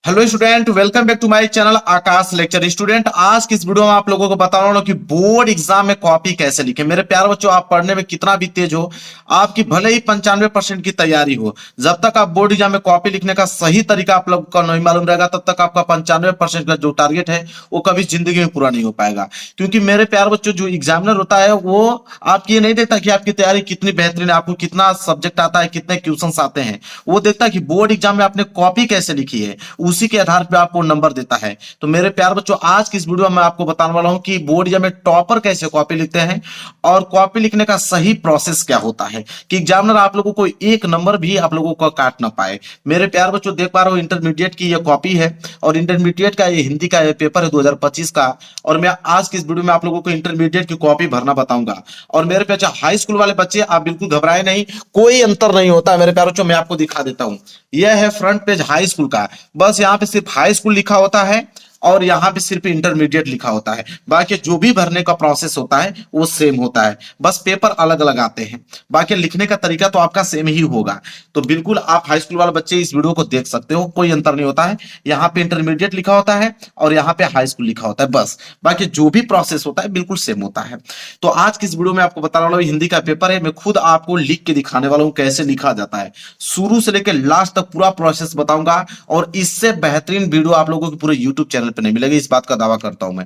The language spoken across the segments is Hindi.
Hello student, welcome back to my channel Aakash lecture. Student, आज की इस वीडियो में आप लोगों को बता रहा हूं कि बोर्ड एग्जाम में कॉपी कैसे लिखें। मेरे प्यारे बच्चों, आप पढ़ने में कितना भी तेज हो, आपकी भले ही 95% की तैयारी हो, जब तक आप बोर्ड एग्जाम में कॉपी लिखने का सही तरीका आप लोग को नहीं मालूम रहेगा, तब तक आपका 95% का जो टारगेट है वो कभी जिंदगी में पूरा नहीं हो पाएगा। क्योंकि मेरे प्यारे बच्चों, जो एग्जामिनर होता है वो आपकी ये नहीं देखता कि आपकी तैयारी कितनी बेहतरीन है, आपको कितना सब्जेक्ट आता है, कितने क्वेश्चन आते हैं। वो देखता है कि बोर्ड एग्जाम में आपने कॉपी कैसे लिखी है, उसी के आधार पर आपको नंबर देता है। तो मेरे प्यार बच्चों, आज की इस वीडियो में आपको बताने वाला हूं कि बोर्ड एग्जाम में टॉपर कैसे कॉपी लिखते हैं और कॉपी लिखने का सही प्रोसेस क्या होता है, कि एग्जामिनर आप लोगों को एक नंबर भी आप लोगों को काट ना पाए। मेरे प्यार बच्चों, देख पा रहे हो इंटरमीडिएट की ये कॉपी है और इंटरमीडिएट का ये हिंदी का ये पेपर है 2025 का। और मैं आज की इस वीडियो में आप लोगों को इंटरमीडिएट की कॉपी भरना बताऊंगा। और मेरे प्यार हाई स्कूल वाले बच्चे, आप बिल्कुल घबराए नहीं, कोई अंतर नहीं होता है। मेरे प्यार बच्चों, मैं आपको दिखा देता हूं। यह है फ्रंट पेज हाई स्कूल का। बस यहाँ पे सिर्फ हाई स्कूल लिखा होता है और यहाँ पे सिर्फ इंटरमीडिएट लिखा होता है। बाकी जो भी भरने का प्रोसेस होता है वो सेम होता है, बस पेपर अलग अलग आते हैं। बाकी लिखने का तरीका तो आपका सेम ही होगा। तो बिल्कुल आप हाई स्कूल वाले बच्चे इस वीडियो को देख सकते हो, कोई अंतर नहीं होता है। यहाँ पे इंटरमीडिएट लिखा होता है और यहाँ पे हाई स्कूल लिखा होता है, बस। बाकी जो भी प्रोसेस होता है बिल्कुल सेम होता है। तो आज की इस वीडियो में आपको बता रहा हूँ, हिंदी का पेपर है, मैं खुद आपको लिख के दिखाने वाला हूँ कैसे लिखा जाता है। शुरू से लेकर लास्ट तक पूरा प्रोसेस बताऊंगा और इससे बेहतरीन वीडियो आप लोगों को पूरे यूट्यूब चैनल पे नहीं मिलेगी, इस बात का दावा करता हूं मैं।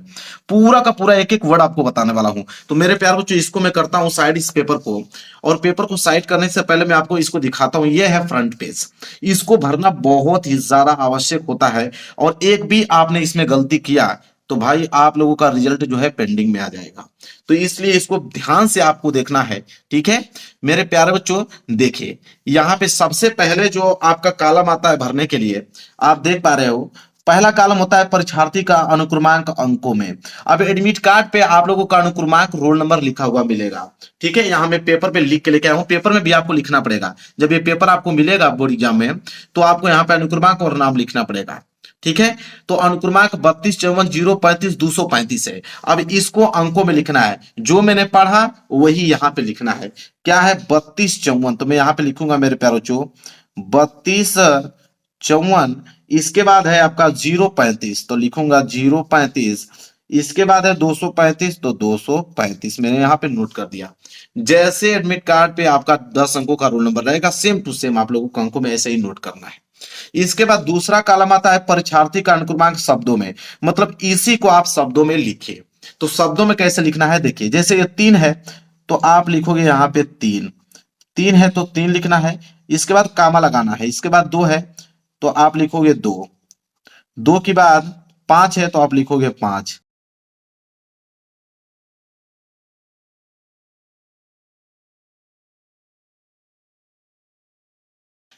पूरा का पूरा एक एक वर्ड आपको बताने वाला हूं। तो मेरे प्यार बच्चों, इसको मैं करता हूं साइड, इस पेपर को। और पेपर को साइड करने से पहले मैं आपको इसको दिखाता हूं। यह है फ्रंट पेज। इसको भरना बहुत ही ज्यादा आवश्यक होता है और एक भी आपने इसमें गलती किया तो भाई आप लोगों का रिजल्ट जो है पेंडिंग में आ जाएगा। तो इसलिए इसको ध्यान से आपको देखना है, ठीक है मेरे प्यारे बच्चों। देखिए, यहां पे सबसे पहले जो आपका कॉलम आता है भरने के लिए, आप देख पा रहे हो, पहला कॉलम होता है परीक्षार्थी का अनुक्रमांक अंकों में। अब एडमिट कार्ड पे आप लोगों का अनुक्रमांक रोल नंबर लिखा हुआ मिलेगा, ठीक है। यहाँ मैं पेपर पे लिख के लेके आया हूँ, पेपर में भी आपको लिखना पड़ेगा। जब ये पेपर आपको मिलेगा बोर्ड एग्जाम में, तो आपको यहाँ पे अनुक्रमांक और नाम लिखना पड़ेगा, ठीक है। तो अनुक्रमांक 3254053235 है। अब इसको अंकों में लिखना है, जो मैंने पढ़ा वही यहां पे लिखना है। क्या है? 3254, तो मैं यहां पे लिखूंगा मेरे प्यारों चो 3254। इसके बाद है आपका 035, तो लिखूंगा 035। इसके बाद है 235, तो 235 मैंने यहां पे नोट कर दिया। जैसे एडमिट कार्ड पे आपका 10 अंकों का रोल नंबर रहेगा, सेम टू सेम आप लोगों को अंकों में ऐसे ही नोट करना है। इसके बाद दूसरा कॉलम आता है परीक्षार्थी का अनुक्रमांक शब्दों में, मतलब इसी को आप शब्दों में लिखिए। तो शब्दों में कैसे लिखना है, देखिए, जैसे ये 3 है तो आप लिखोगे यहाँ पे 3। 3 है तो 3 लिखना है। इसके बाद कामा लगाना है। इसके बाद 2 है तो आप लिखोगे 2। 2 के बाद 5 है तो आप लिखोगे 5।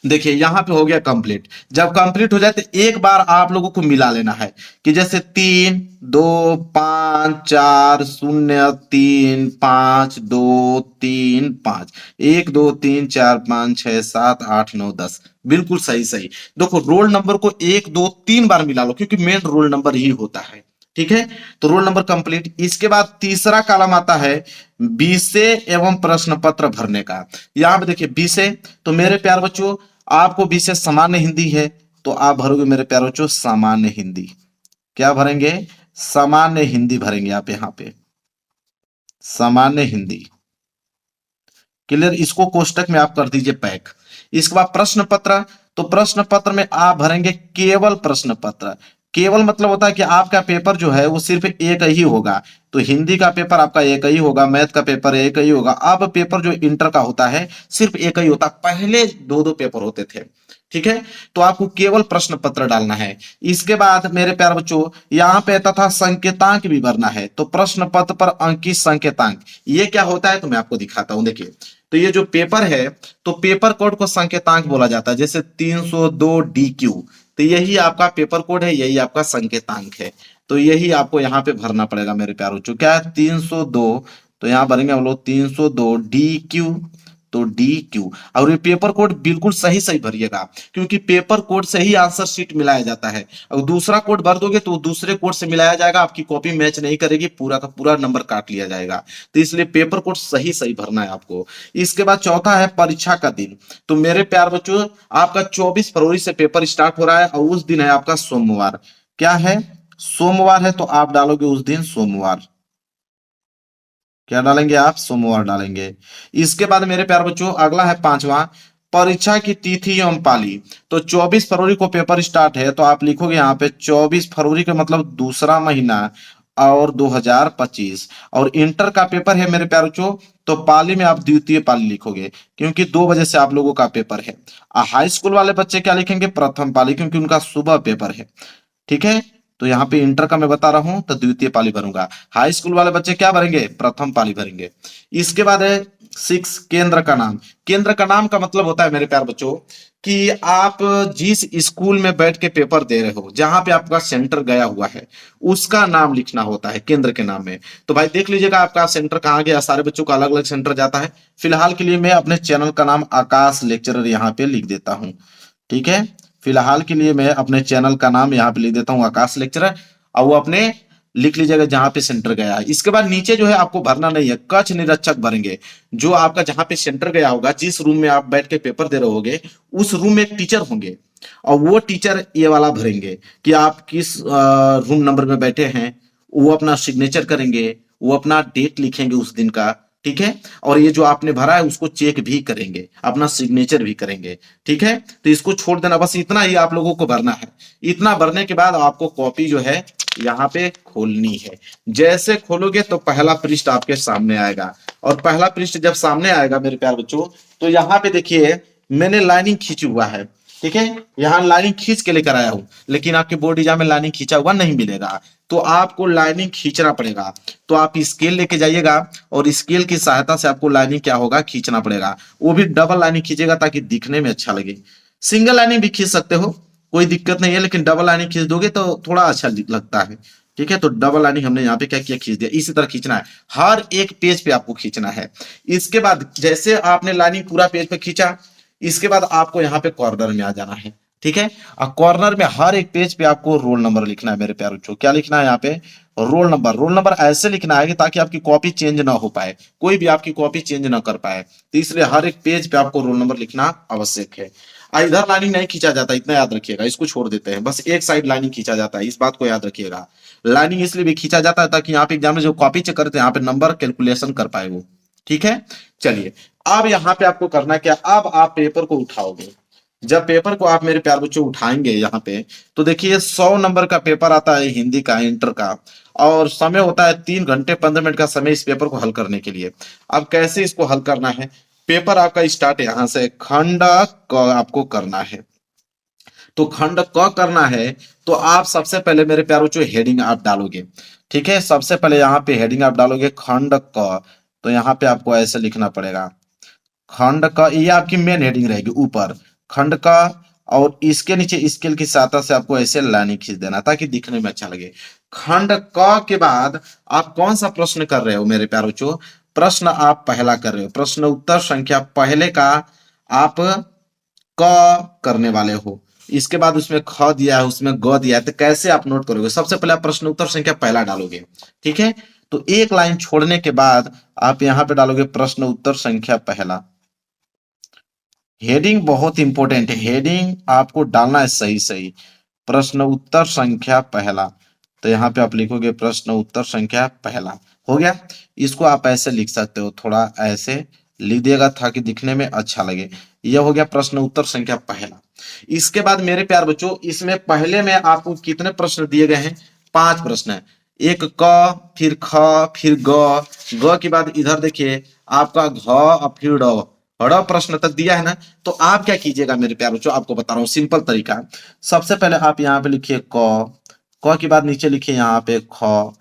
देखिए, यहां पे हो गया कंप्लीट। जब कंप्लीट हो जाए तो एक बार आप लोगों को मिला लेना है, कि जैसे 3 2 5 4 0 3 5 2 3 5, 1 2 3 4 5 6 7 8 9 10, बिल्कुल सही सही। देखो, रोल नंबर को 1 2 3 बार मिला लो, क्योंकि मेन रोल नंबर ही होता है, ठीक है। तो रोल नंबर कंप्लीट। इसके बाद तीसरा कॉलम आता है विषय एवं प्रश्न पत्र भरने का। यहां पे देखिए विषय, तो मेरे प्यार बच्चों, आपको विषय सामान्य हिंदी है तो आप भरोगे मेरे प्यारे बच्चों सामान्य हिंदी। क्या भरेंगे? सामान्य हिंदी भरेंगे आप यहाँ पे, सामान्य हिंदी। क्लियर? इसको कोष्टक में आप कर दीजिए पैक। इसके बाद प्रश्न पत्र, तो प्रश्न पत्र में आप भरेंगे केवल प्रश्न पत्र। केवल मतलब होता है कि आपका पेपर जो है वो सिर्फ एक ही होगा। तो हिंदी का पेपर आपका एक ही होगा, मैथ का पेपर एक ही होगा। अब पेपर जो इंटर का होता है सिर्फ एक ही होता, पहले दो दो पेपर होते थे, ठीक है। तो आपको केवल प्रश्न पत्र डालना है। इसके बाद मेरे प्यारे बच्चों, यहाँ पे तथा संकेतांक भी भरना है। तो प्रश्न पत्र पर अंकित संकेतांक, ये क्या होता है तो मैं आपको दिखाता हूं। देखिए, तो ये जो पेपर है, तो पेपर कोड को संकेतांक बोला जाता है, जैसे 302 DQ। तो यही आपका पेपर कोड है, यही आपका संकेतांक है। तो यही आपको यहाँ पे भरना पड़ेगा मेरे प्यारे बच्चों। क्या है? 302, तो यहाँ भरेंगे हम लोग 302 DQ। तो DQ। और ये पेपर कोड बिल्कुल सही सही भरिएगा, क्योंकि पेपर कोड से ही आंसर शीट मिलाया जाता है। और दूसरा कोड भर दोगे तो दूसरे कोड से मिलाया जाएगा, आपकी कॉपी मैच नहीं करेगी, पूरा का पूरा नंबर काट लिया जाएगा। तो इसलिए पेपर कोड सही सही भरना है आपको। इसके बाद चौथा है परीक्षा का दिन। तो मेरे प्यार बच्चों, आपका 24 फरवरी से पेपर स्टार्ट हो रहा है और उस दिन है आपका सोमवार। क्या है? सोमवार है, तो आप डालोगे उस दिन सोमवार। क्या डालेंगे आप? सोमवार डालेंगे। इसके बाद मेरे प्यार बच्चों अगला है पांचवा, परीक्षा की तिथि एवं पाली। तो 24 फरवरी को पेपर स्टार्ट है, तो आप लिखोगे यहाँ पे 24 फरवरी का मतलब दूसरा महीना और 2025। और इंटर का पेपर है मेरे प्यार बच्चों, तो पाली में आप द्वितीय पाली लिखोगे, क्योंकि 2 बजे से आप लोगों का पेपर है। हाई स्कूल वाले बच्चे क्या लिखेंगे? प्रथम पाली, क्योंकि उनका सुबह पेपर है। ठीक है, तो यहाँ पे इंटर का मैं बता रहा हूं तो द्वितीय पाली भरूंगा। हाई स्कूल वाले बच्चे क्या भरेंगे? प्रथम पाली भरेंगे। इसके बाद है 6 केंद्र का नाम। केंद्र का नाम का मतलब होता है मेरे प्यार बच्चों कि आप जिस स्कूल में बैठ के पेपर दे रहे हो, जहां पे आपका सेंटर गया हुआ है, उसका नाम लिखना होता है केंद्र के नाम में। तो भाई देख लीजिएगा आपका सेंटर कहाँ गया। सारे बच्चों का अलग अलग सेंटर जाता है। फिलहाल के लिए मैं अपने चैनल का नाम आकाश लेक्चरर यहाँ पे लिख देता हूँ। ठीक है, फिलहाल के लिए मैं अपने चैनल का नाम यहाँ पे लिख देता हूँ आकाश लेक्चरर, और वो अपने लिख लीजिएगा जहां पे सेंटर गया है। इसके बाद नीचे जो है आपको भरना नहीं है, कक्ष निरीक्षक भरेंगे। जो आपका जहां पे सेंटर गया होगा, जिस रूम में आप बैठ के पेपर दे रहे होगे, उस रूम में एक टीचर होंगे, और वो टीचर ये वाला भरेंगे कि आप किस रूम नंबर में बैठे हैं। वो अपना सिग्नेचर करेंगे, वो अपना डेट लिखेंगे उस दिन का। ठीक है, और ये जो आपने भरा है उसको चेक भी करेंगे, अपना सिग्नेचर भी करेंगे। ठीक है, तो इसको छोड़ देना, बस इतना ही आप लोगों को भरना है। इतना भरने के बाद आपको कॉपी जो है यहाँ पे खोलनी है। जैसे खोलोगे तो पहला पृष्ठ आपके सामने आएगा, और पहला पृष्ठ जब सामने आएगा मेरे प्यार बच्चों, तो यहाँ पे देखिए मैंने लाइनिंग खींची हुआ है। ठीक है, यहाँ लाइनिंग खींच के लेकर आया हूं, लेकिन आपके बोर्ड एग्जाम में लाइनिंग खींचा हुआ नहीं मिलेगा, तो आपको लाइनिंग खींचना पड़ेगा। तो आप स्केल लेके जाइएगा, और स्केल की सहायता से आपको लाइनिंग क्या होगा? खींचना पड़ेगा। वो भी डबल लाइनिंग खींचेगा ताकि दिखने में अच्छा लगे। सिंगल लाइनिंग भी खींच सकते हो, कोई दिक्कत नहीं है, लेकिन डबल लाइनिंग खींच दोगे तो थोड़ा अच्छा लगता है। ठीक है, तो डबल लाइनिंग हमने यहाँ पे क्या किया? खींच दिया। इसी तरह खींचना है, हर एक पेज पे आपको खींचना है। इसके बाद जैसे आपने लाइनिंग पूरा पेज पे खींचा, इसके बाद आपको यहाँ पे कॉर्नर में आ जाना है। ठीक है, और कॉर्नर में हर एक पेज पे आपको रोल नंबर लिखना है मेरे प्यारे बच्चों। क्या लिखना है यहाँ पे? Roll number. रोल नंबर ऐसे लिखना है कि ताकि आपकी कॉपी चेंज ना हो पाए, कोई भी आपकी कॉपी चेंज ना कर पाए। तो इसलिए हर एक पेज पे आपको रोल नंबर लिखना आवश्यक है। इधर लाइनिंग नहीं खींचा जाता, इतना याद रखिएगा, इसको छोड़ देते हैं, बस एक साइड लाइनिंग खींचा जाता है, इस बात को याद रखिएगा। लाइनिंग इसलिए भी खींचा जाता है ताकि यहाँ पे एग्जाम में जो कॉपी चेक करते हैं, यहाँ पे नंबर कैलकुलेशन कर पाए वो। ठीक है, चलिए अब यहाँ पे आपको करना क्या? अब आप पेपर को उठाओगे। जब पेपर को आप मेरे प्यार बच्चों उठाएंगे यहाँ पे, तो देखिए 100 नंबर का पेपर आता है हिंदी का, इंटर का, और समय होता है 3 घंटे 15 मिनट का समय इस पेपर को हल करने के लिए। अब कैसे इसको हल करना है? पेपर आपका स्टार्ट यहां से, खंड क आपको करना है। तो खंड क करना है, तो आप सबसे पहले मेरे प्यार बच्चों हेडिंग आप डालोगे। ठीक है, सबसे पहले यहाँ पे हेडिंग आप डालोगे खंड क। तो यहाँ पे आपको ऐसे लिखना पड़ेगा खंड का, ये आपकी मेन हेडिंग रहेगी ऊपर, खंड का। और इसके नीचे स्केल की सहायता से आपको ऐसे लाइनिंग खींच देना ताकि दिखने में अच्छा लगे। खंड क के बाद आप कौन सा प्रश्न कर रहे हो मेरे प्यारे बच्चों? प्रश्न आप पहला कर रहे हो, प्रश्न उत्तर संख्या पहले का आप क करने वाले हो। इसके बाद उसमें ख दिया है, उसमें ग दिया है, तो कैसे आप नोट करोगे? सबसे पहले आप प्रश्न उत्तर संख्या पहला डालोगे। ठीक है, तो एक लाइन छोड़ने के बाद आप यहां पे डालोगे प्रश्न उत्तर संख्या पहला। हेडिंग बहुत इंपॉर्टेंट है, हेडिंग आपको डालना है सही सही। प्रश्न उत्तर संख्या पहला, तो यहाँ पे आप लिखोगे प्रश्न उत्तर संख्या पहला। हो गया, इसको आप ऐसे लिख सकते हो, थोड़ा ऐसे लिख दिएगा ताकि दिखने में अच्छा लगे। यह हो गया प्रश्न उत्तर संख्या पहला। इसके बाद मेरे प्यार बच्चों, इसमें पहले में आपको कितने प्रश्न दिए गए हैं? 5 प्रश्न है। एक क, फिर ख, फिर ग के बाद इधर देखिए आपका घ और फिर ड, बड़ा प्रश्न तक दिया है ना। तो आप क्या कीजिएगा मेरे प्यार बच्चों, आपको बता रहा हूँ सिंपल तरीका। सबसे पहले आप यहाँ पे लिखिए क के बाद नीचे लिखिए यहाँ पे ख,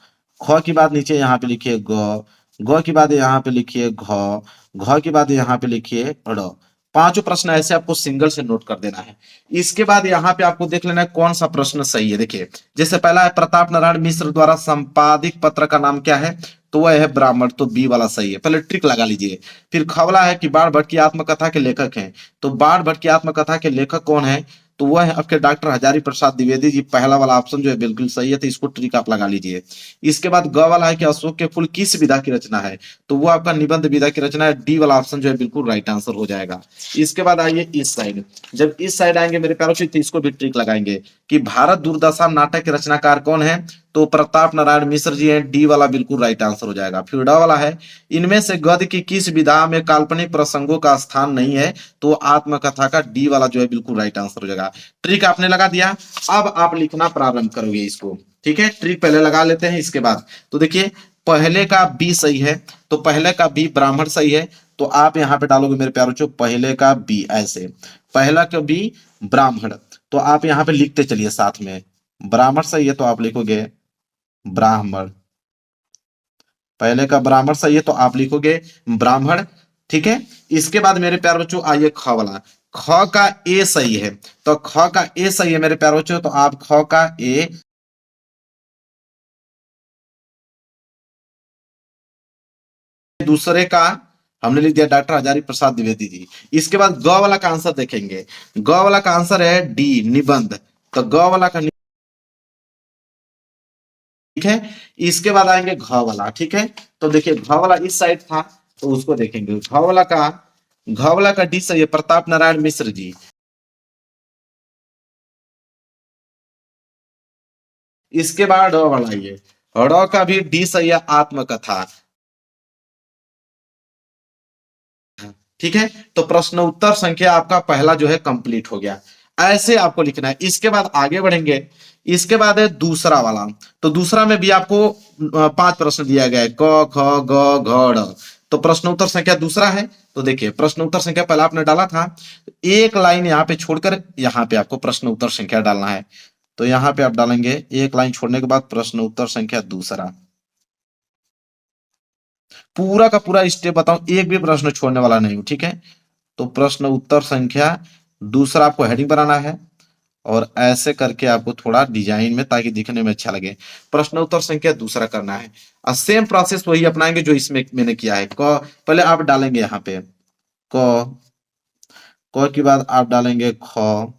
ख के बाद नीचे यहाँ पे लिखिए ग के बाद यहाँ पे लिखिए घ के बाद यहाँ पे लिखिए ड़। 5 प्रश्न ऐसे आपको सिंगल से नोट कर देना है। इसके बाद यहाँ पे आपको देख लेना है कौन सा प्रश्न सही है। देखिए, जैसे पहला है प्रताप नारायण मिश्र द्वारा संपादित पत्र का नाम क्या है? तो वह है ब्राह्मण, तो बी वाला सही है। पहले ट्रिक लगा लीजिए। फिर ख वाला है कि बाण भट्ट की आत्मकथा के लेखक हैं, तो बाण भट्ट की आत्मकथा के लेखक कौन है, तो वह है आपके डॉक्टर हजारी प्रसाद द्विवेदी जी। पहला वाला ऑप्शन जो है बिल्कुल सही है, तो इसको ट्रिक आप लगा लीजिए। इसके बाद ग वाला है कि अशोक के फूल किस विधा की रचना है, तो वो आपका निबंध विधा की रचना है। डी वाला ऑप्शन जो है बिल्कुल राइट आंसर हो जाएगा। इसके बाद आइए इस साइड, जब इस साइड आएंगे मेरे प्यारों से, तो इसको भी ट्रिक लगाएंगे कि भारत दुर्दशा नाटक के रचनाकार कौन है, तो प्रताप नारायण मिश्र जी हैं। डी वाला बिल्कुल राइट आंसर हो जाएगा। फिर ड वाला है, इनमें से गद्य की किस विधा में काल्पनिक प्रसंगों का स्थान नहीं है, तो आत्मकथा का। डी वाला जो है बिल्कुल राइट आंसर हो जाएगा। ट्रिक आपने लगा दिया, अब आप लिखना प्रारंभ करोगे इसको। ठीक है, ट्रिक पहले लगा लेते हैं। इसके बाद तो देखिए, पहले का बी सही है, तो पहले का बी ब्राह्मण सही है, तो आप यहां पे डालोगे मेरे प्यारों चो पहले का बी, ऐसे पहला का बी ब्राह्मण, तो आप यहां पे लिखते चलिए साथ में। ब्राह्मण सही है तो आप लिखोगे ब्राह्मण, पहले का ब्राह्मण सही है तो आप लिखोगे ब्राह्मण। ठीक है, इसके बाद मेरे प्यारे बच्चों आइए ख वाला। ख का ए सही है, तो ख का ए सही है मेरे प्यारे बच्चों, तो आप ख का ए। दूसरे का हमने लिख दिया डॉक्टर हजारी प्रसाद द्विवेदी जी। इसके बाद ग वाला का आंसर देखेंगे। ग वाला का आंसर है डी निबंध, तो ग वाला का। ठीक है, इसके बाद आएंगे घ वाला। ठीक है, तो देखिए घ वाला इस साइड था, तो उसको देखेंगे। घ वाला का डी सही है, प्रताप नारायण मिश्र जी। इसके बाद ड वाला ये, ड का भी डी सही है, आत्मकथा। ठीक है, तो प्रश्न उत्तर संख्या आपका पहला जो है कंप्लीट हो गया। ऐसे आपको लिखना है। इसके बाद आगे बढ़ेंगे। इसके बाद है दूसरा वाला, तो दूसरा में भी आपको 5 प्रश्न दिया गया है, क ख ग घ ड़। तो प्रश्न उत्तर संख्या दूसरा है, तो देखिए प्रश्न उत्तर संख्या पहला आपने डाला था, एक लाइन यहाँ पे छोड़कर यहाँ पे आपको प्रश्न उत्तर संख्या डालना है। तो यहाँ पे आप डालेंगे एक लाइन छोड़ने के बाद प्रश्न उत्तर संख्या दूसरा। पूरा का पूरा स्टेप बताऊं, एक भी प्रश्न छोड़ने वाला नहीं हूं। ठीक है, तो प्रश्न उत्तर संख्या दूसरा आपको हेडिंग बनाना है, और ऐसे करके आपको थोड़ा डिजाइन में, ताकि दिखने में अच्छा लगे, प्रश्न उत्तर संख्या दूसरा करना है। और सेम प्रोसेस वही अपनाएंगे जो इसमें मैंने किया है। क पहले आप डालेंगे यहाँ पे क, क की बाद आप डालेंगे ख,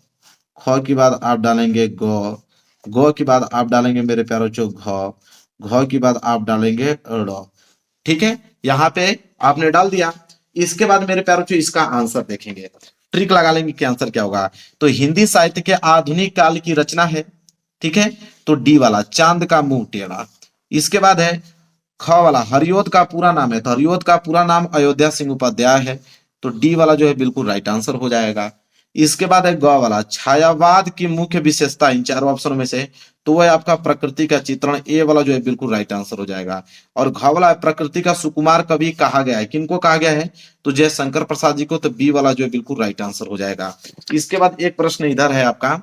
ख की बाद आप डालेंगे ग, ग की बाद आप डालेंगे मेरे प्यारों चो घ, घ की बाद आप डालेंगे ड़। ठीक है, यहाँ पे आपने डाल दिया। इसके बाद मेरे प्यारों चो इसका आंसर देखेंगे, ट्रिक लगा लेंगे कि आंसर क्या होगा। तो हिंदी साहित्य के आधुनिक काल की रचना है। ठीक है, तो डी वाला चांद का मुंह टेढ़ा। इसके बाद है ख वाला, हरिओद का पूरा नाम है, तो हरिओद का पूरा नाम अयोध्या सिंह उपाध्याय है, तो डी वाला जो है बिल्कुल राइट आंसर हो जाएगा। इसके बाद है ग वाला, छायावाद की मुख्य विशेषता इन चारों ऑप्शनों में से, तो वह आपका प्रकृति का चित्रण। ए वाला जो है बिल्कुल राइट आंसर हो जाएगा। और घ वाला, प्रकृति का सुकुमार कवि कहा गया है, किनको कहा गया है, तो जयशंकर प्रसाद जी को, तो बी वाला जो है बिल्कुल राइट आंसर हो जाएगा। इसके बाद एक प्रश्न इधर है आपका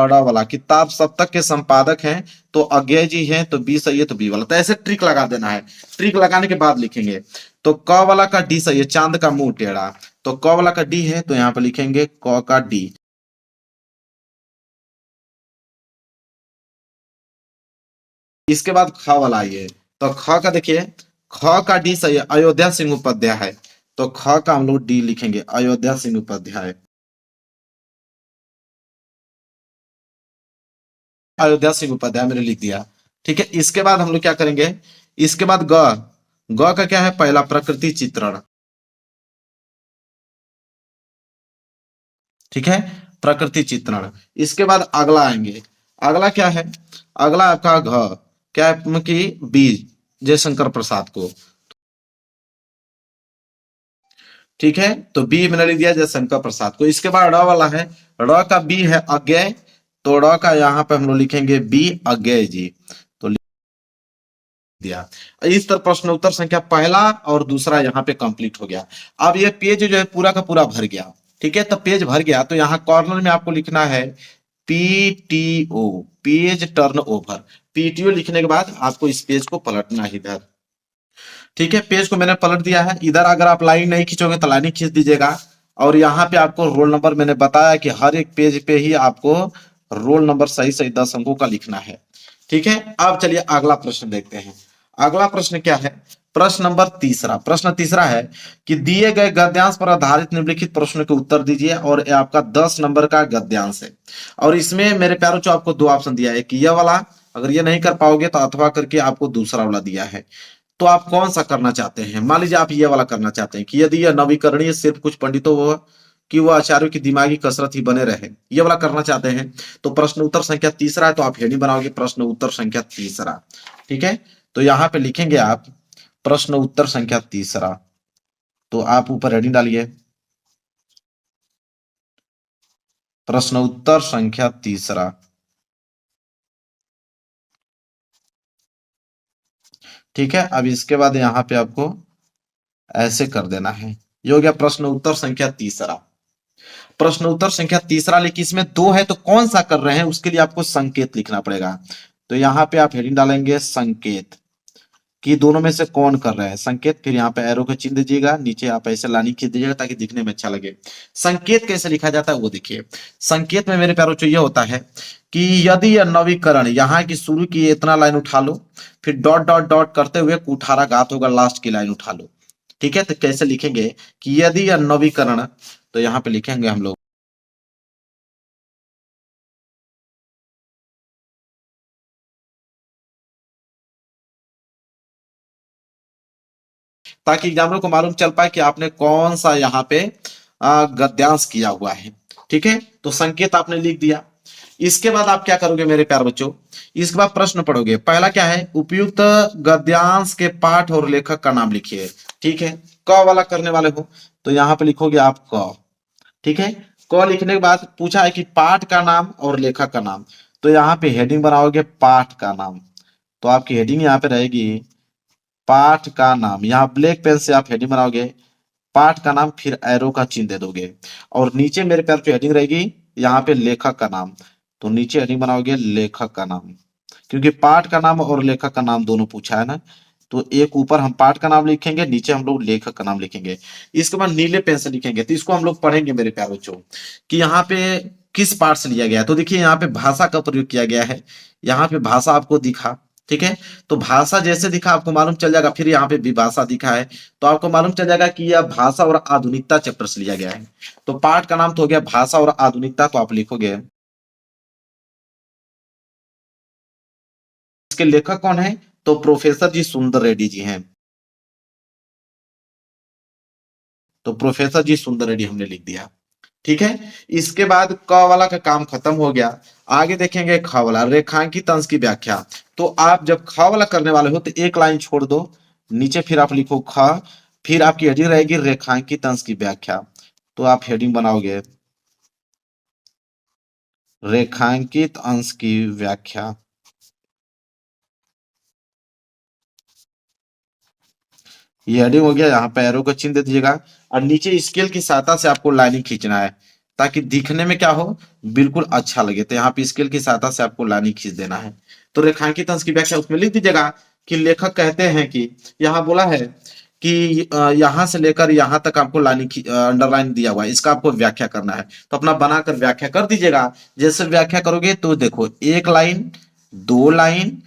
ड वाला, किताब सप्तक के संपादक हैं, तो अज्ञे जी हैं, तो बी सही है, तो बी वाला। तो ऐसे ट्रिक लगा देना है। ट्रिक लगाने के बाद लिखेंगे। तो क वाला का डी सही है, चांद का मुंह टेढ़ा, तो क वाला का डी है, तो यहाँ पे लिखेंगे क का डी। इसके बाद ख वाला आइए, तो ख का देखिए, ख का डी सही है, अयोध्या सिंह उपाध्याय है, तो ख का हम लोग डी लिखेंगे, अयोध्या सिंह उपाध्याय। अयोध्या सिंह उपाध्याय मैंने लिख दिया। ठीक है, इसके बाद हम लोग क्या करेंगे, इसके बाद ग, ग का क्या है, पहला प्रकृति चित्रण। ठीक है, प्रकृति चित्रण। इसके बाद अगला आएंगे, अगला क्या है, अगला आपका घ, क्या है कि बीज, जयशंकर प्रसाद को। ठीक है, तो बी मैंने लिख दिया जयशंकर प्रसाद को। इसके बाद ड़ वाला है, ड़ का बी है अज्ञेय, तो ड़ का यहाँ पे हम लोग लिखेंगे बी अज्ञेय जी, तो लिख दिया। इस तरह प्रश्न उत्तर संख्या पहला और दूसरा यहाँ पे कंप्लीट हो गया। अब ये पेज जो है पूरा का पूरा भर गया। ठीक है, तो पेज भर गया, तो यहाँ कॉर्नर में आपको लिखना है PTO, page turn over. PTO लिखने के बाद आपको इस पेज को पलटना है इधर। ठीक है, पेज को मैंने पलट दिया है। इधर अगर आप लाइन नहीं खींचोगे तो लाइन खींच दीजिएगा। और यहाँ पे आपको रोल नंबर, मैंने बताया कि हर एक पेज पे ही आपको रोल नंबर सही सही 10 अंकों का लिखना है। ठीक है, अब चलिए अगला प्रश्न देखते हैं। अगला प्रश्न क्या है, प्रश्न नंबर तीसरा। प्रश्न तीसरा है कि दिए गए गद्यांश पर आधारित निम्नलिखित प्रश्नों के उत्तर दीजिए, और ये आपका 10 नंबर का गद्यांश है। और इसमें मेरे प्यारों जो आपको दो ऑप्शन दिया है कि यह वाला, अगर ये नहीं कर पाओगे तो अथवा करके आपको दूसरा वाला दिया है। तो आप कौन सा करना चाहते हैं? मान लीजिए आप ये वाला करना चाहते हैं कि यदि यह नवीकरणीय सिर्फ कुछ पंडितों व कि वह आचार्यों की दिमागी कसरत ही बने रहे, ये वाला करना चाहते हैं, तो प्रश्न उत्तर संख्या तीसरा है, तो आप हेडिंग बनाओगे प्रश्न उत्तर संख्या तीसरा। ठीक है, तो यहां पे लिखेंगे आप प्रश्न उत्तर संख्या तीसरा, तो आप ऊपर हेडिंग डालिए प्रश्न उत्तर संख्या तीसरा। ठीक है, अब इसके बाद यहां पे आपको ऐसे कर देना है। ये हो गया प्रश्न उत्तर संख्या तीसरा। प्रश्न उत्तर संख्या तीसरा, लेकिन इसमें दो है तो कौन सा कर रहे हैं उसके लिए आपको संकेत लिखना पड़ेगा। तो यहाँ पे आप हेडिंग डालेंगे संकेत, कि दोनों में से कौन कर रहा है संकेत, फिर यहाँ पे एरो का चिन्ह दीजिएगा, नीचे आप ऐसे लाइन खींच दीजिएगा ताकि दिखने में अच्छा लगे। संकेत कैसे लिखा जाता है वो देखिए। संकेत में मेरे प्यारों ये होता है कि यदि यह नवीकरण, यहाँ की शुरू की इतना लाइन उठा लो, फिर डॉट डॉट डॉट करते हुए कुठारा घात होगा लास्ट की लाइन उठा लो। ठीक है, तो कैसे लिखेंगे कि यदि यह नवीकरण, तो यहाँ पे लिखेंगे हम लोग ताकि एग्जामिनर को मालूम चल पाए कि आपने कौन सा यहाँ पे गद्यांश किया हुआ है। ठीक है, तो संकेत आपने लिख दिया। इसके बाद आप क्या करोगे मेरे प्यार बच्चों, इसके बाद प्रश्न पढ़ोगे। पहला क्या है, उपयुक्त गद्यांश के पाठ और लेखक का नाम लिखिए। ठीक है, क वाला करने वाले हो तो यहाँ पे लिखोगे आप क। ठीक है, क लिखने के बाद पूछा है कि पाठ का नाम और लेखक का नाम, तो यहाँ पे हेडिंग बनाओगे पाठ का नाम। तो आपकी हेडिंग यहाँ पे रहेगी पाठ का नाम, यहाँ ब्लैक पेन से आप हेडिंग बनाओगे पाठ का नाम, फिर एरो का चिन्ह दे दोगे, और नीचे मेरे प्यार पे हेडिंग रहेगी यहाँ पे लेखक का नाम। तो नीचे हेडिंग बनाओगे लेखक का नाम, क्योंकि पाठ का नाम और लेखक का नाम दोनों पूछा है ना। तो एक ऊपर हम पाठ का नाम लिखेंगे, नीचे हम लोग लेखक का नाम लिखेंगे। इसके बाद नीले पेन से लिखेंगे, तो इसको हम लोग पढ़ेंगे मेरे प्यारे बच्चों कि यहाँ पे किस पाठ से लिया गया है। तो देखिए यहाँ पे भाषा का प्रयोग किया गया है, यहाँ पे भाषा आपको दिखा। ठीक है, तो भाषा जैसे दिखा आपको मालूम चल जाएगा, फिर यहाँ पे विभाषा दिखा है तो आपको मालूम चल जाएगा कि यह भाषा और आधुनिकता चैप्टर से लिया गया है। तो पाठ का नाम तो हो गया भाषा और आधुनिकता, तो आप लिखोगे। इसके लेखक कौन है, तो प्रोफेसर जी सुंदर रेड्डी जी हैं। तो प्रोफेसर जी सुंदर रेड्डी हमने लिख दिया। ठीक है, इसके बाद क वाला का काम खत्म हो गया। आगे देखेंगे ख वाला, रेखांकित अंश की व्याख्या। तो आप जब ख वाला करने वाले हो तो एक लाइन छोड़ दो, नीचे फिर आप लिखो ख, फिर आपकी हेडिंग रहेगी रेखांकित अंश की व्याख्या। तो आप हेडिंग बनाओगे रेखांकित अंश की व्याख्या। ये हेडिंग हो गया, यहाँ पे एरो का चिन्ह दे दीजिएगा, और नीचे स्केल की सहायता से आपको लाइनिंग खींचना है ताकि दिखने में क्या हो, बिल्कुल अच्छा लगे। तो यहाँ पे स्केल की सहायता से आपको लाइनिंग खींच देना है। तो रेखांकित अंश की व्याख्या उसमें लिख दीजिएगा कि लेखक कहते हैं कि, यहाँ बोला है कि यहाँ से लेकर यहाँ तक आपको लाइनिंग अंडरलाइन दिया हुआ है, इसका आपको व्याख्या करना है। तो अपना बनाकर व्याख्या कर दीजिएगा। जैसे व्याख्या करोगे तो देखो एक लाइन, दो लाइन,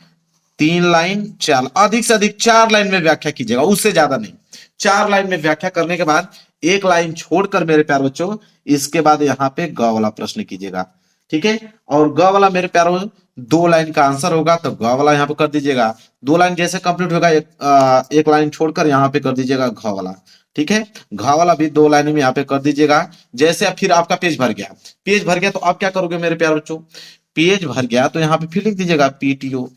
तीन लाइन, चार, अधिक से अधिक चार लाइन में व्याख्या कीजिएगा, उससे ज्यादा नहीं। चार लाइन में व्याख्या करने के बाद एक लाइन छोड़कर मेरे प्यारे बच्चों, इसके बाद यहाँ पे ग वाला प्रश्न कीजिएगा। ठीक है, और ग वाला मेरे प्यारों दो लाइन का आंसर होगा, तो ग वाला यहाँ पे कर दीजिएगा। दो लाइन जैसे कंप्लीट होगा एक लाइन छोड़कर यहाँ पे कर दीजिएगा घ वाला। ठीक है, घ वाला भी दो लाइन में यहाँ पे कर दीजिएगा। जैसे फिर आपका पेज भर गया, पेज भर गया तो आप क्या करोगे मेरे प्यारे बच्चों, पेज भर गया तो यहाँ पे फिर लिख दीजिएगा पीटीओ।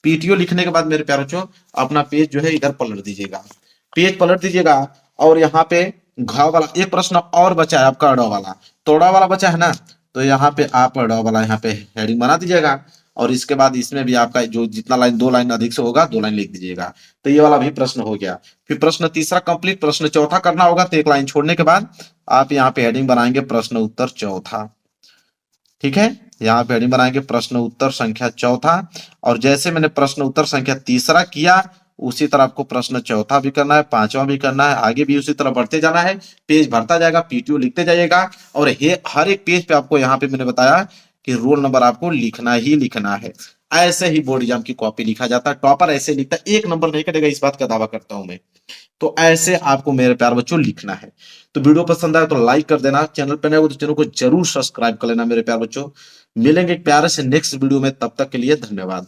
पीटीओ लिखने के बाद मेरे प्यारे बच्चों अपना पेज जो है इधर पलट दीजिएगा, पेज पलट दीजिएगा। और यहाँ पे घ वाला एक प्रश्न और बचा है आपका, ड़ वाला, तो ड़ वाला बचा है ना, तो यहाँ पे आप ड़ वाला यहाँ पे हेडिंग बना दीजिएगा। और इसके बाद इसमें भी आपका जो जितना लाइन, दो लाइन अधिक से होगा, दो लाइन लिख दीजिएगा। तो ये वाला भी प्रश्न हो गया। फिर प्रश्न तीसरा कंप्लीट, प्रश्न चौथा करना होगा, तो एक लाइन छोड़ने के बाद आप यहाँ पे हेडिंग बनाएंगे प्रश्न उत्तर चौथा। ठीक है, यहाँ पे हेडिंग बनाएंगे प्रश्न उत्तर संख्या चौथा। और जैसे मैंने प्रश्न उत्तर संख्या तीसरा किया, उसी तरह आपको प्रश्न चौथा भी करना है, पांचवा भी करना है, आगे भी उसी तरह बढ़ते जाना है। पेज भरता जाएगा, पीटीओ लिखते जाइएगा। और हर एक पेज पे आपको यहाँ पे मैंने बताया कि रोल नंबर आपको लिखना ही लिखना है। ऐसे ही बोर्ड एग्जाम की कॉपी लिखा जाता है। टॉपर ऐसे लिखता है, 1 नंबर नहीं कटेगा, इस बात का दावा करता हूं मैं। तो ऐसे आपको मेरे प्यार बच्चों लिखना है। तो वीडियो पसंद आए तो लाइक कर देना, चैनल पर नए हो तो चैनल को जरूर सब्सक्राइब कर लेना मेरे प्यार बच्चों। मिलेंगे एक प्यारे से नेक्स्ट वीडियो में, तब तक के लिए धन्यवाद।